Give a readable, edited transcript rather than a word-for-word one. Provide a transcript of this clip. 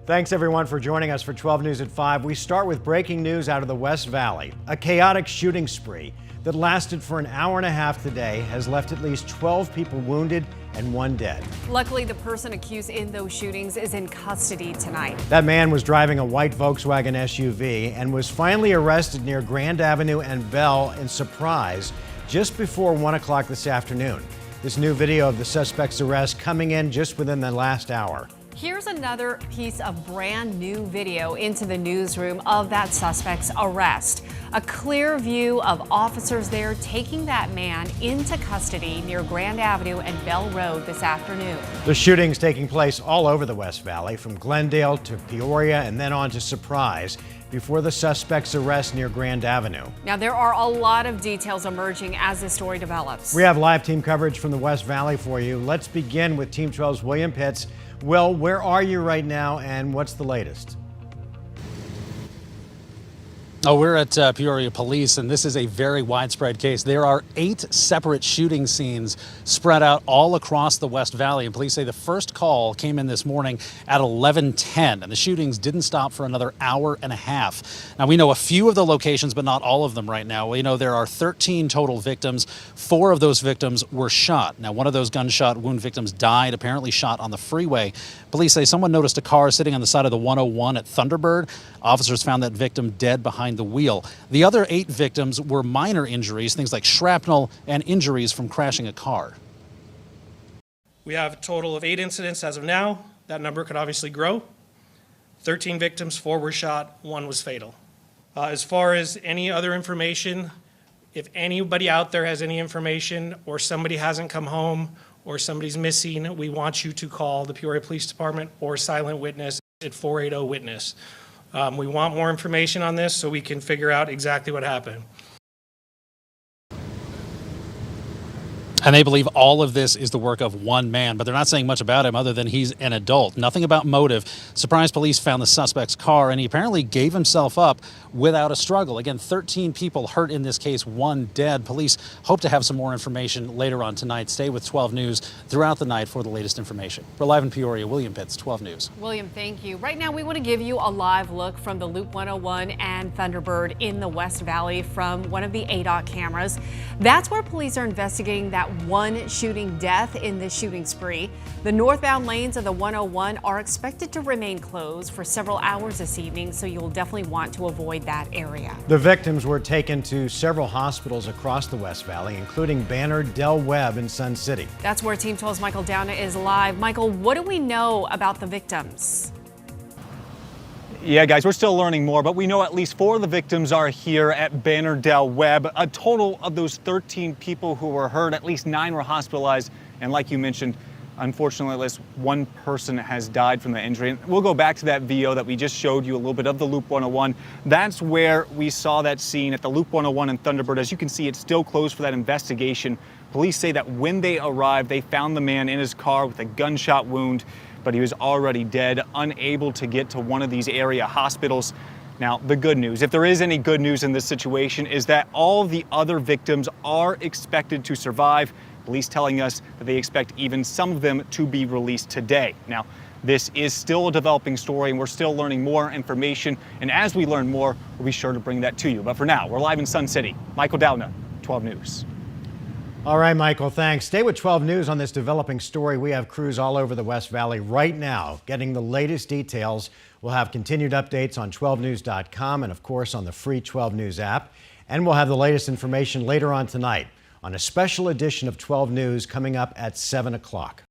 Thanks everyone for joining us for 12 News at 5. We start with breaking news out of the West Valley. A chaotic shooting spree that lasted for an hour and a half today has left at least 12 people wounded and 1 dead. Luckily, the person accused in those shootings is in custody tonight. That man was driving a white Volkswagen SUV and was finally arrested near Grand Avenue and Bell in Surprise just before 1 o'clock this afternoon. This new video of the suspect's arrest coming in just within the last hour. Here's another piece of brand new video into the newsroom of that suspect's arrest. A clear view of officers there taking that man into custody near Grand Avenue and Bell Road this afternoon. The shootings taking place all over the West Valley, from Glendale to Peoria and then on to Surprise, before the suspect's arrest near Grand Avenue. Now, there are a lot of details emerging as this story develops. We have live team coverage from the West Valley for you. Let's begin with Team 12's William Pitts. Will, where are you right now and what's the latest? We're at Peoria Police, and this is a very widespread case. There are 8 separate shooting scenes spread out all across the West Valley, and police say the first call came in this morning at 11:10, and the shootings didn't stop for another hour and a half. Now, we know a few of the locations, but not all of them right now. We know there are 13 total victims. 4 of those victims were shot. Now, one of those gunshot wound victims died, apparently shot on the freeway. Police say someone noticed a car sitting on the side of the 101 at Thunderbird. Officers found that victim dead behind the wheel. The other 8 victims were minor injuries, things like shrapnel and injuries from crashing a car. We have a total of 8 incidents as of now. That number could obviously grow. 13 victims, 4 were shot, 1 was fatal. As far as any other information, if anybody out there has any information or somebody hasn't come home or somebody's missing, we want you to call the Peoria Police Department or Silent Witness at 480-WITNESS. We want more information on this so we can figure out exactly what happened. And they believe all of this is the work of one man, but they're not saying much about him other than he's an adult. Nothing about motive. Surprise police found the suspect's car, and he apparently gave himself up without a struggle. Again, 13 people hurt in this case, 1 dead. Police hope to have some more information later on tonight. Stay with 12 News throughout the night for the latest information. We're live in Peoria. William Pitts, 12 News. William, thank you. Right now, we want to give you a live look from the Loop 101 and Thunderbird in the West Valley from one of the ADOT cameras. That's where police are investigating that one shooting death in this shooting spree. The northbound lanes of the 101 are expected to remain closed for several hours this evening, so you'll definitely want to avoid that area. The victims were taken to several hospitals across the West Valley, including Banner, Del Webb, and Sun City. That's where Team 12's Michael Downa is live. Michael, what do we know about the victims? Yeah, guys, we're still learning more, but we know at least 4 of the victims are here at Banner Del Webb. A total of those 13 people who were hurt, at least 9 were hospitalized. And like you mentioned, unfortunately, at least 1 person has died from the injury. And we'll go back to that video that we just showed you a little bit of the Loop 101. That's where we saw that scene at the Loop 101 in Thunderbird. As you can see, it's still closed for that investigation. Police say that when they arrived, they found the man in his car with a gunshot wound, but he was already dead, unable to get to one of these area hospitals. Now, the good news, if there is any good news in this situation, is that all the other victims are expected to survive. Police telling us that they expect even some of them to be released today. Now, this is still a developing story, and we're still learning more information. And as we learn more, we'll be sure to bring that to you. But for now, we're live in Sun City. Michael Downa, 12 News. All right, Michael, thanks. Stay with 12 News on this developing story. We have crews all over the West Valley right now getting the latest details. We'll have continued updates on 12news.com and, of course, on the free 12 News app. And we'll have the latest information later on tonight on a special edition of 12 News coming up at 7 o'clock.